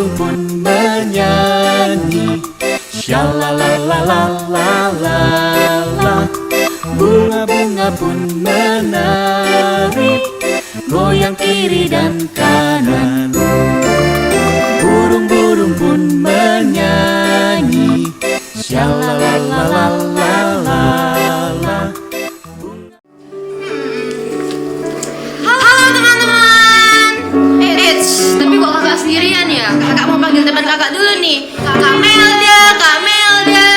burung-burung pun menyanyi. Shalalalalala, bunga-bunga pun menari, goyang kiri dan kanan. Burung-burung pun menyanyi. Shalalalalala. Halo teman-teman. Tapi kok kakak sendirian ya? Kakak mau panggil teman kakak dulu nih. Kak Melda, Kak Melda.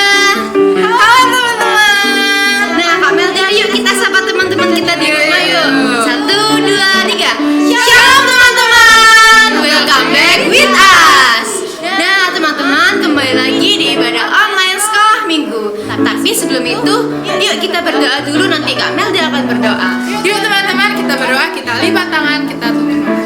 Halo teman-teman. Nah, Kak Melda, yuk kita sapa teman-teman kita di rumah yuk. 1, 2, 3. Shalom teman-teman. Welcome back with us. Nah, teman-teman, kembali lagi di ibadah online sekolah minggu. Tapi sebelum itu, yuk kita berdoa dulu, nanti Kak Melda akan berdoa. Yuk teman-teman, kita berdoa, kita lipat tangan, kita tutup mata.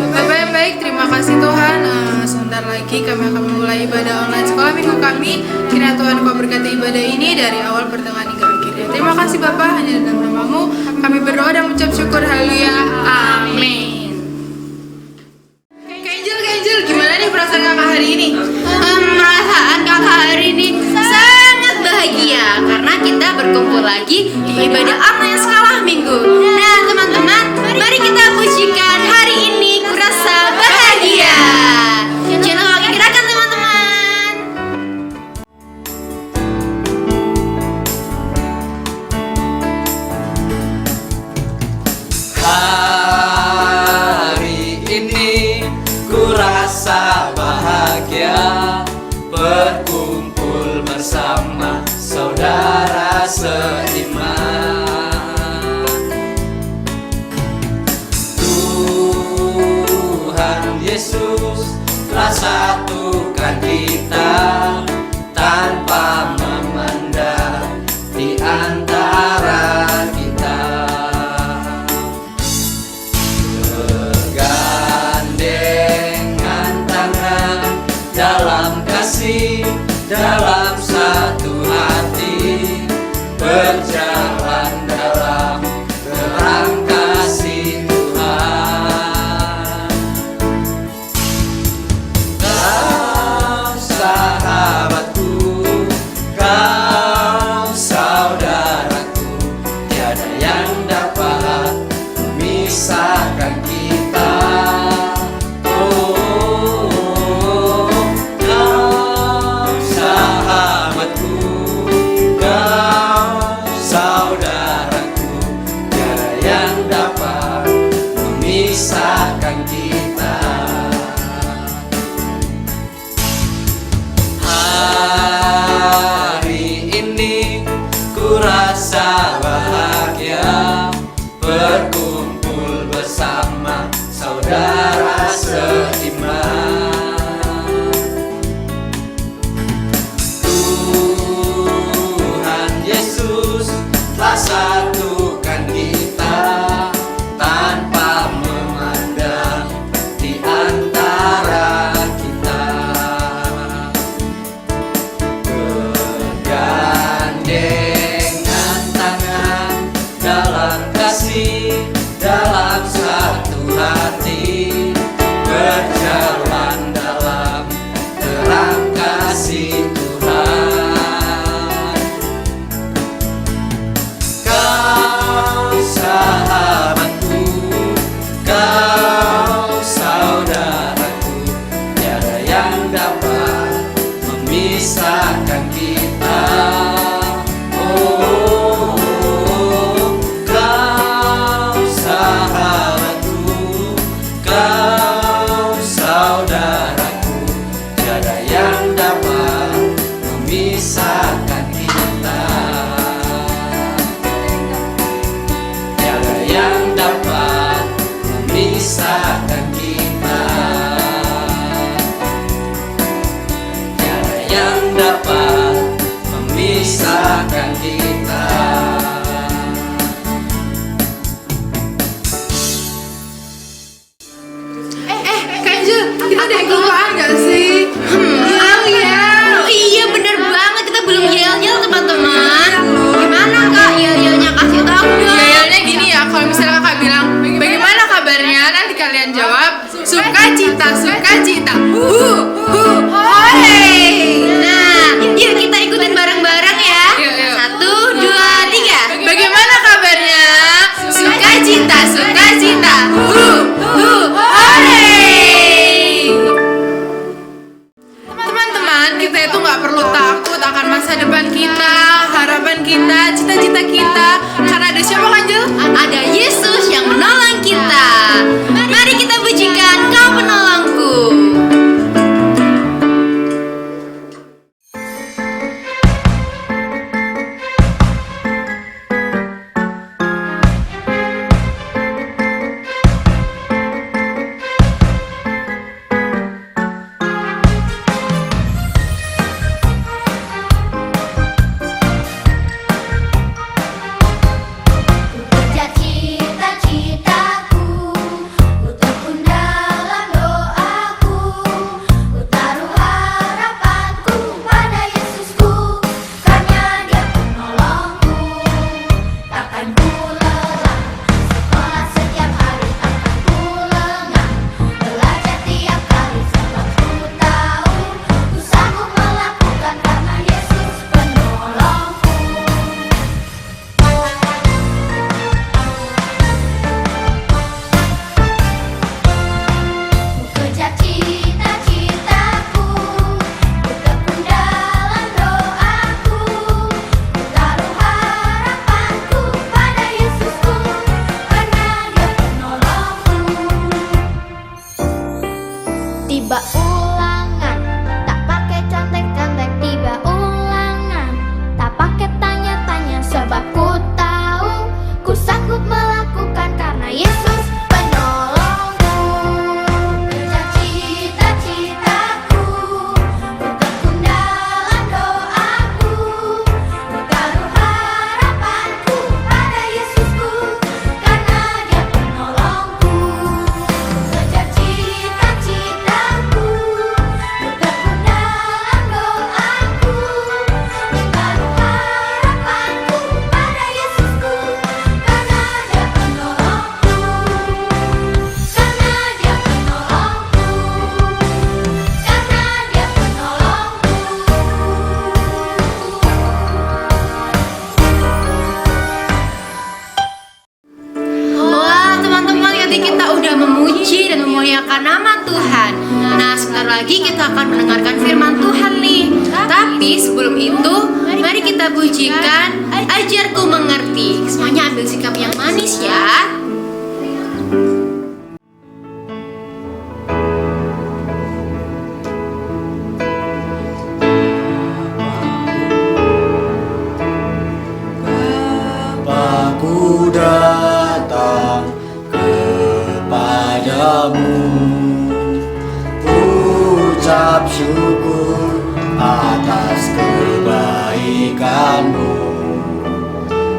Bapak yang baik, terima kasih Tuhan. Sebentar lagi kami akan memulai ibadah online sekolah minggu kami. Kiranya Tuhan Kau berkati ibadah ini dari awal, pertengahan hingga akhirnya. Terima kasih Bapak, hanya dalam nama-Mu kami berdoa dan mengucap syukur. Haleluya, amin. Kenjel, gimana nih perasaan kakak hari ini? Perasaan kakak hari ini sangat bahagia karena kita berkumpul lagi di ibadah online sekolah minggu. Nah teman-teman, mari kita pujikan hari ini kurasa bahagia. Jangan lupa gerakan teman-teman. Hari ini ku rasa bahagia, berkumpul bersama saudara seiman. Tuhan Yesus telah satukan kita tanpa memandang di antara kita. Bergandengan tangan dalam kasih, dalam satu hati, berjalan dalam terang kasih Tuhan. Kau sahabatku, kau saudaraku, tiada yang dapat memisahkan kita. Oh, kau sahabatku, kau saudaraku, tiada yang dapat memisahkan kita. Hari ini ku rasa bahagia, berkumpul bersama saudara seiman. Tuhan Yesus telah satukan kita tanpa memandang di antara kita. Bergandengan tangan dalam kasih, dalam satu hati, berjalan dalam terang kasih Tuhan. Kau sahabatku, kau saudaraku, tiada yang dapat memisahkan kita. Oh, kau sahabatku, kau saudaraku, tiada yang dapat memisahkan kita. Tiada yang dapat memisahkan kita. Tiada yang dapat memisahkan kita. Kenjel, kita ada yang kelupaan gak sih? Oh iya bener banget, kita belum yel-yel teman-teman. Gimana Kak yel-yelnya, kasih tahu dong. Kayaknya gini ya, kalau misalnya kakak bilang bagaimana kabarnya, nanti kalian jawab sukacita, sukacita. Hore! Nah, yuk kita ikutin bareng-bareng ya. Yuk, yuk. 1, 2, 3. Bagaimana kabarnya? Sukacita, sukacita. Hore! Teman-teman, kita itu nggak perlu takut akan masa depan kita, harapan kita, cita-cita kita. Karena ada siapa, Kanjel? Ada Yesus yang menolong kita. Mari kita pujikan Kau penolongku. Kejar cita-citaku, ku tekun dalam doaku, ku taruh harapanku pada Yesusku, karena Dia penolongku. Takkan ku lelah, sekolah setiap hari takkan ku lengah, belajar tiap kali sebab ku tahu, ku sanggup melakukan karena Yesus penolongku. Kejar cita-citaku, ku tekun dalam doaku, ku taruh harapanku pada Yesusku, karena Dia penolongku. Tiba ulangan, tak pakai contek-contek. Tiba ulangan, tak pakai tanya-tanya. Sebab ku tahu, ku sanggup melakukan karena Yesus penolongku. Kejar cita-citaku, ku tekun dalam doaku, ku taruh harapanku pada Yesusku, karena Dia penolongku. Kejar cita-citaku, ku tekun dalam doaku, ku taruh harapanku pada Yesusku, karena Dia penolongku, karena Dia penolongku, karena Dia penolongku. Wah, teman-teman, tadi kita udah memuji dan memuliakan nama Tuhan. Nah, sebentar lagi kita akan mendengarkan firman Tuhan nih. Tapi sebelum itu, mari kita pujikan Ajarku Mengerti. Semuanya ambil sikap yang manis ya. Bapakku datang kepadamu, ucap syukur atas kebaikanmu.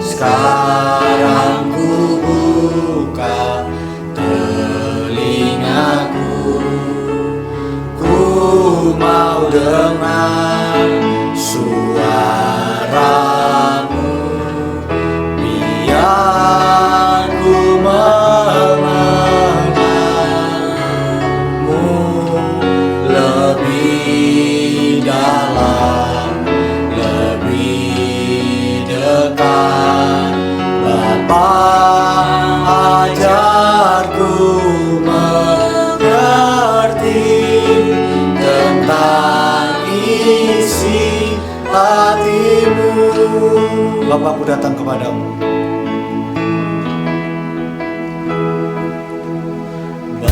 Sekarang ku buka telingaku, ku mau dengar suaramu. Biar ku mengenalmu lebih dalam, lebih dekat. Bapa, ajarku mengerti tentang isi hatimu. Bapakku datang kepadamu.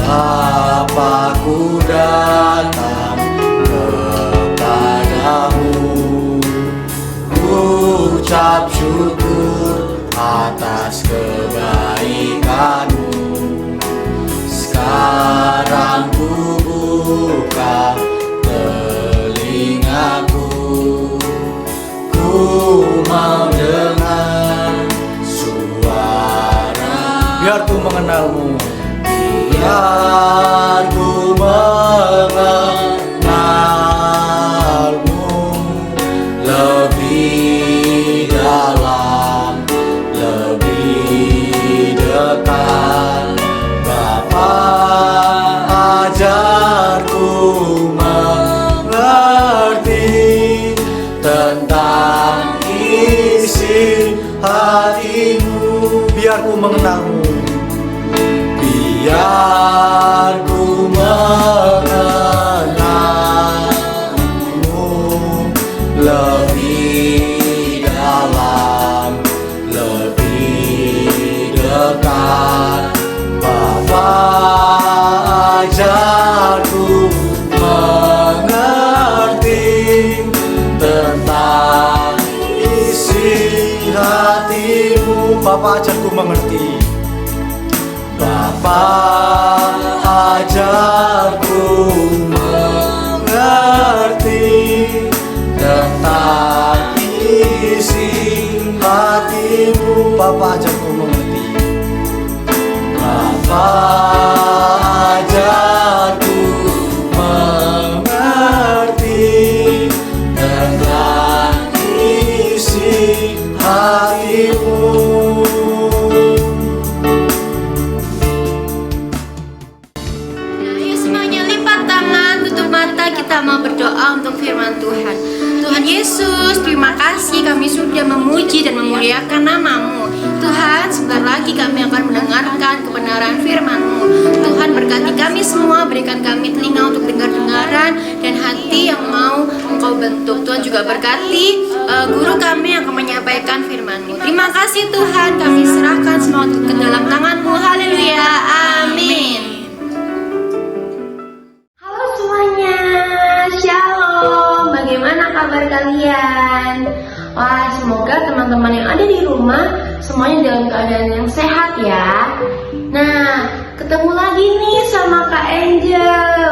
Bapakku datang kepadamu, ucap syukur atas kebaikanmu. Sekarang ku buka telingaku, ku mau dengar suara. Biar ku mengenalmu, biar ku mengenalmu lebih dalam, lebih dekat. Bapa, Bapa ajarku mengerti. Bapa ajarku mengerti tentang isi hatimu. Bapa ajarku mengerti. Bapa ajarku mengerti tentang isi hatimu. Ayo semuanya lipat tangan, tutup mata, kita mau berdoa untuk firman Tuhan. Tuhan Yesus, terima kasih kami sudah memuji dan memuliakan nama-Mu. Tuhan, sebentar lagi kami akan mendengarkan kebenaran firman-Mu. Tuhan, berkati kami semua, berikan kami telinga untuk dengar-dengaran dan hati yang mau Engkau bentuk. Tuhan juga berkati guru kami yang akan menyampaikan firman-Mu. Terima kasih Tuhan, kami serahkan semua ke dalam tangan-Mu. Haleluya, amin. Halo semuanya, shalom. Bagaimana kabar kalian? Wah, semoga teman-teman yang ada di rumah semuanya dalam keadaan yang sehat ya. Nah, ketemu lagi nih sama Kak Angel.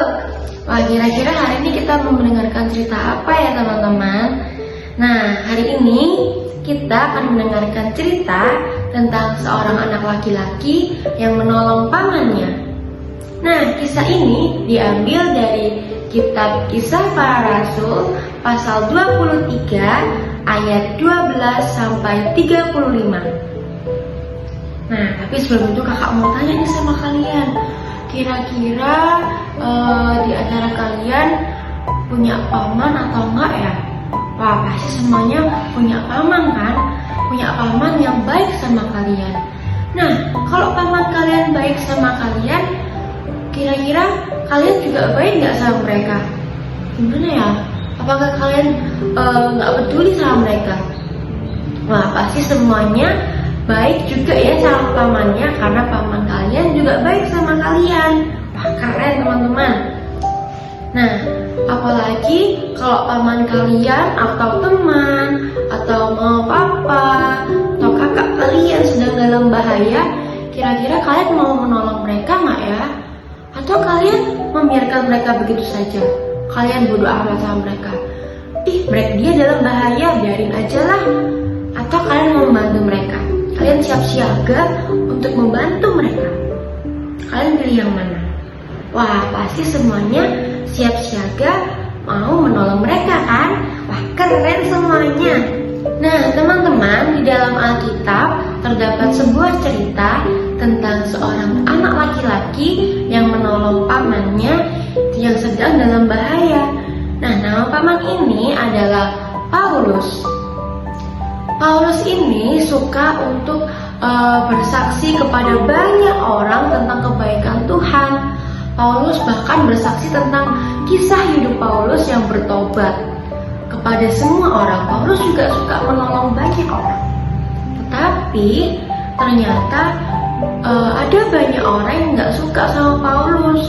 Wah, kira-kira hari ini kita mau mendengarkan cerita apa ya teman-teman? Nah, hari ini kita akan mendengarkan cerita tentang seorang anak laki-laki yang menolong pamannya. Nah, kisah ini diambil dari Kitab Kisah Para Rasul pasal 23 ayat 12 sampai 35. Nah, tapi sebelum itu kakak mau tanya nih sama kalian. Kira-kira di antara kalian punya paman atau enggak ya? Wah, pasti semuanya punya paman kan? Punya paman yang baik sama kalian. Nah, kalau paman kalian baik sama kalian, kira-kira kalian juga baik nggak sama mereka? Gimana ya? Apakah kalian nggak peduli sama mereka? Wah, pasti semuanya baik juga ya sama pamannya, karena paman kalian juga baik sama kalian. Wah, keren teman-teman. Nah, apalagi kalau paman kalian atau teman atau mau papa atau kakak kalian sedang dalam bahaya, kira-kira kalian mau menolong mereka nggak ya? Atau kalian membiarkan mereka begitu saja? Kalian bodoh amat sama mereka. Dia dalam bahaya, biarin aja lah. Atau kalian mau membantu mereka? Kalian siap siaga untuk membantu mereka. Kalian pilih yang mana? Wah, pasti semuanya siap siaga mau menolong mereka kan? Wah, keren semuanya. Nah, teman-teman, di dalam Alkitab terdapat sebuah cerita tentang seorang anak laki-laki yang menolong pamannya yang sedang dalam bahaya. Nah, nama paman ini adalah Paulus. Paulus ini suka untuk bersaksi kepada banyak orang tentang kebaikan Tuhan. Paulus bahkan bersaksi tentang kisah hidup Paulus yang bertobat kepada semua orang. Paulus juga suka menolong banyak orang. Tetapi ternyata ada banyak orang yang nggak suka sama Paulus.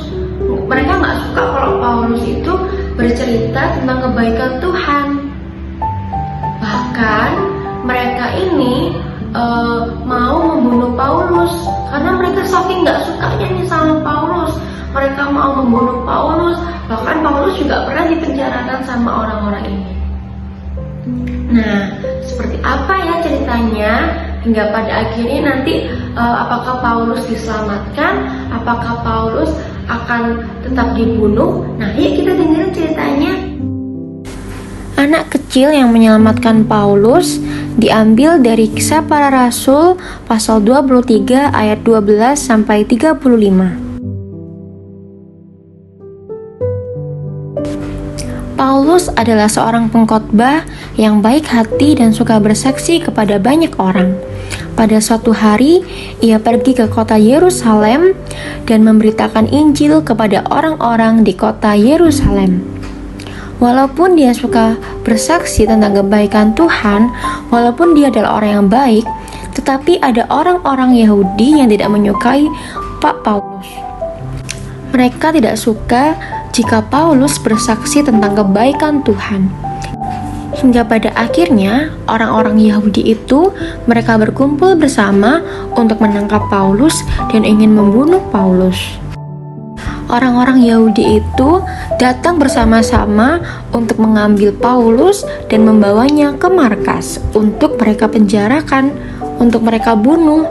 Mereka nggak suka kalau Paulus itu bercerita tentang kebaikan Tuhan. Bahkan mereka ini mau membunuh Paulus karena mereka saking nggak sukanya nih sama Paulus. Mereka mau membunuh Paulus. Bahkan Paulus juga pernah dipenjarakan sama orang-orang ini. Nah, seperti apa ya ceritanya hingga pada akhirnya nanti apakah Paulus diselamatkan? Apakah Paulus akan tetap dibunuh? Nah, yuk kita dengerin ceritanya. Anak kecil yang menyelamatkan Paulus diambil dari Kisah Para Rasul pasal 23 ayat 12 sampai 35. Paulus adalah seorang pengkhotbah yang baik hati dan suka bersaksi kepada banyak orang. Pada suatu hari, ia pergi ke kota Yerusalem dan memberitakan Injil kepada orang-orang di kota Yerusalem. Walaupun dia suka bersaksi tentang kebaikan Tuhan, walaupun dia adalah orang yang baik, tetapi ada orang-orang Yahudi yang tidak menyukai Pak Paulus. Mereka tidak suka jika Paulus bersaksi tentang kebaikan Tuhan. Hingga pada akhirnya orang-orang Yahudi itu mereka berkumpul bersama untuk menangkap Paulus dan ingin membunuh Paulus. Orang-orang Yahudi itu datang bersama-sama untuk mengambil Paulus dan membawanya ke markas untuk mereka penjarakan, untuk mereka bunuh.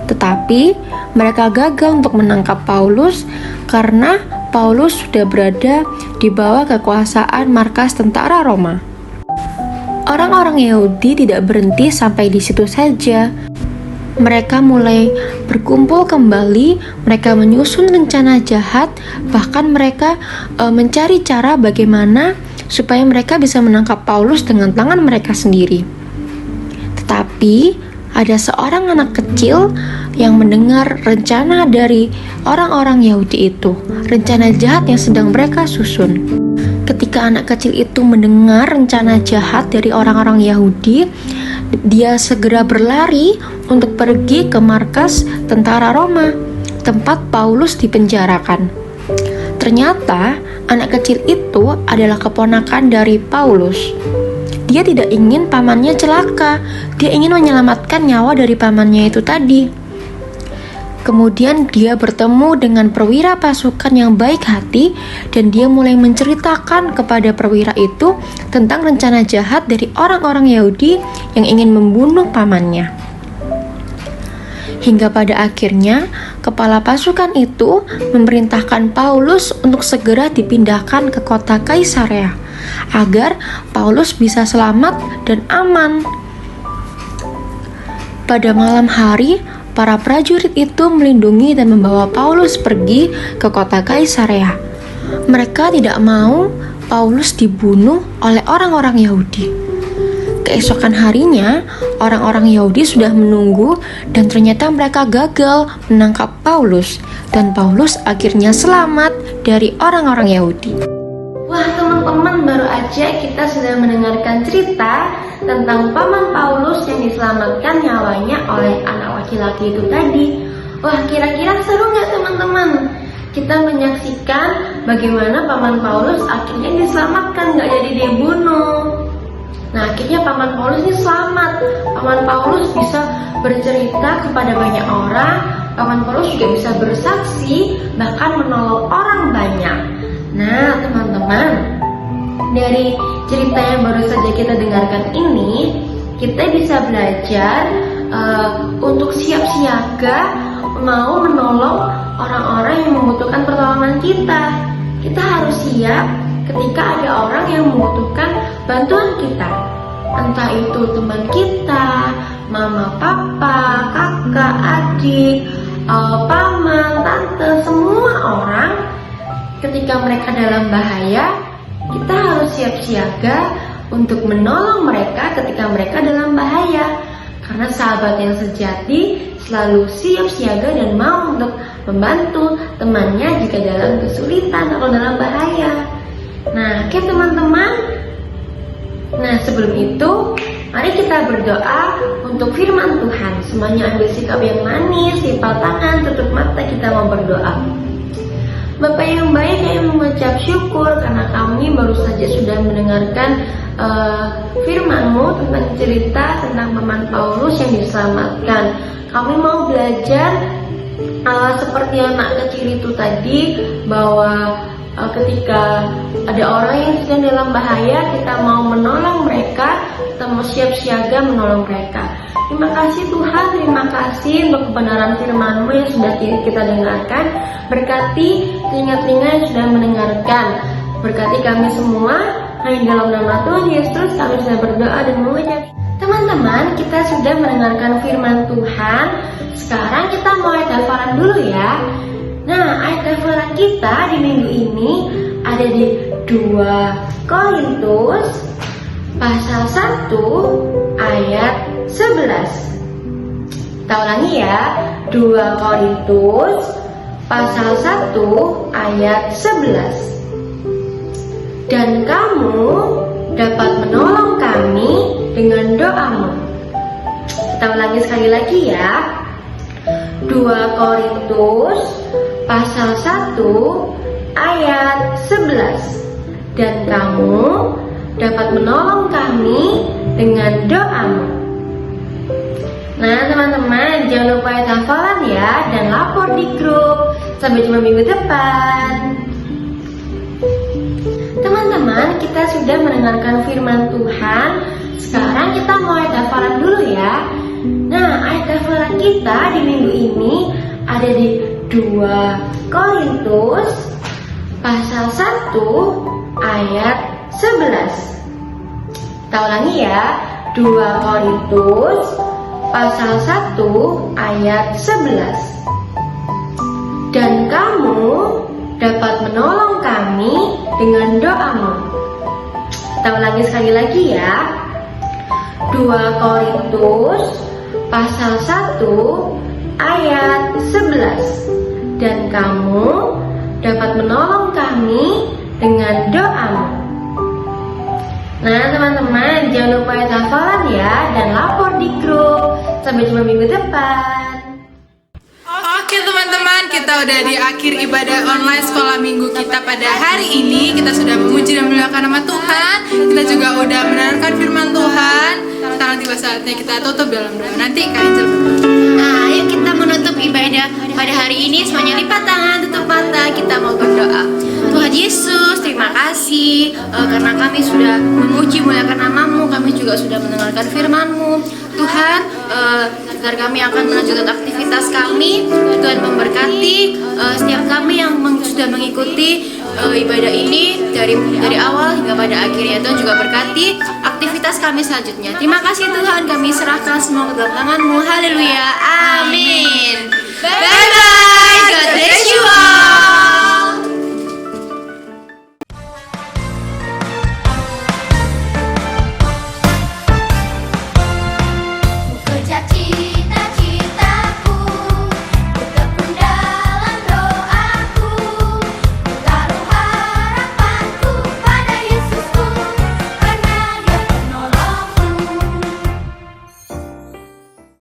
Tetapi mereka gagal untuk menangkap Paulus karena Paulus sudah berada di bawah kekuasaan markas tentara Roma. Orang-orang Yahudi tidak berhenti sampai di situ saja. Mereka mulai berkumpul kembali, mereka menyusun rencana jahat, bahkan mereka mencari cara bagaimana supaya mereka bisa menangkap Paulus dengan tangan mereka sendiri. Tetapi ada seorang anak kecil yang mendengar rencana dari orang-orang Yahudi itu, rencana jahat yang sedang mereka susun. Ketika anak kecil itu mendengar rencana jahat dari orang-orang Yahudi, dia segera berlari untuk pergi ke markas tentara Roma, tempat Paulus dipenjarakan. Ternyata anak kecil itu adalah keponakan dari Paulus. Dia tidak ingin pamannya celaka, dia ingin menyelamatkan nyawa dari pamannya itu tadi. Kemudian dia bertemu dengan perwira pasukan yang baik hati dan dia mulai menceritakan kepada perwira itu tentang rencana jahat dari orang-orang Yahudi yang ingin membunuh pamannya. Hingga pada akhirnya kepala pasukan itu memerintahkan Paulus untuk segera dipindahkan ke kota Kaisarea agar Paulus bisa selamat dan aman. Pada malam hari, para prajurit itu melindungi dan membawa Paulus pergi ke kota Kaisarea. Mereka tidak mau Paulus dibunuh oleh orang-orang Yahudi. Keesokan harinya, orang-orang Yahudi sudah menunggu dan ternyata mereka gagal menangkap Paulus dan Paulus akhirnya selamat dari orang-orang Yahudi. Wah teman-teman, baru aja kita sudah mendengarkan cerita tentang paman Paulus yang diselamatkan nyawanya oleh anak laki-laki itu tadi. Wah, kira-kira seru nggak teman-teman? Kita menyaksikan bagaimana paman Paulus akhirnya diselamatkan, nggak jadi dibunuh. Nah, akhirnya paman Paulus ini selamat. Paman Paulus bisa bercerita kepada banyak orang. Paman Paulus juga bisa bersaksi, bahkan menolong orang banyak. Nah, teman-teman, dari cerita yang baru saja kita dengarkan ini, kita bisa belajar untuk siap mau menolong orang-orang yang membutuhkan pertolongan kita. Kita harus siap ketika ada orang yang membutuhkan bantuan kita. Entah itu teman kita, mama, papa, kakak, adik, paman, tante, semua orang. Ketika mereka dalam bahaya, kita harus siap siaga untuk menolong mereka ketika mereka dalam bahaya. Karena sahabat yang sejati selalu siap siaga dan mau untuk membantu temannya jika dalam kesulitan atau dalam bahaya. Nah, oke teman-teman. Nah, sebelum itu, mari kita berdoa untuk firman Tuhan. Semuanya ambil sikap yang manis, lipat tangan, tutup mata, kita mau berdoa. Bapak yang baik, kami mengucap syukur karena kami baru saja sudah mendengarkan firman-Mu tentang cerita tentang paman Paulus yang diselamatkan. Kami mau belajar seperti anak kecil itu tadi, bahwa ketika ada orang yang sedang dalam bahaya, kita mau menolong mereka, kita mau siap siaga menolong mereka. Terima kasih Tuhan, terima kasih untuk kebenaran firman-Mu yang sudah kita dengarkan. Berkati telinga-telinga yang sudah mendengarkan. Berkati kami semua, hanya dalam nama Tuhan Yesus kami sudah berdoa dan mengucap. Teman-teman, kita sudah mendengarkan firman Tuhan. Sekarang kita mau ayat hafalan dulu ya. Nah, ayat hafalan kita di minggu ini ada di 2 Korintus pasal 1 ayat 11. Kita ulangi ya, 2 Korintus pasal 1 ayat 11. Dan kamu dapat menolong kami dengan doamu. Kita ulangi sekali lagi ya. 2 Korintus pasal 1 ayat 11. Dan kamu dapat menolong kami dengan doamu. Nah teman-teman, jangan lupa hafalan ya dan lapor di grup. Sampai jumpa minggu depan. Teman-teman, kita sudah mendengarkan firman Tuhan. Sekarang kita mau ayat hafalan dulu ya. Nah, ayat hafalan kita di minggu ini ada di 2 Korintus pasal 1 ayat 11. Kita ulangi ya, 2 Korintus pasal 1 ayat 11. Dan kamu dapat menolong kami dengan doamu. Kita ulangi sekali lagi ya. 2 Korintus pasal 1 ayat 11. Dan kamu dapat menolong kami dengan doamu. Nah teman-teman, jangan lupa hafalan ya dan lapor di grup. Sampai jumpa minggu depan. Oke teman-teman, kita udah di akhir ibadah online sekolah minggu kita pada hari ini. Kita sudah memuji dan memuliakan nama Tuhan. Kita juga udah mendengarkan firman Tuhan. Sekarang tiba saatnya kita tutup dalam doa. Nanti Kak Angel berdoa. Nah, ayo kita menutup ibadah pada hari ini. Semuanya lipat tangan, tutup mata, kita mau berdoa. Tuhan Yesus, terima kasih karena kami sudah memuji muliakan nama-Mu. Kami juga sudah mendengarkan firman-Mu. Tuhan, agar kami akan melanjutkan aktivitas kami. Tuhan memberkati setiap kami yang sudah mengikuti ibadah ini dari awal hingga pada akhirnya. Tuhan juga berkati aktivitas kami selanjutnya. Terima kasih Tuhan, kami serahkan semua ke dalam tangan-Mu. Haleluya, amin.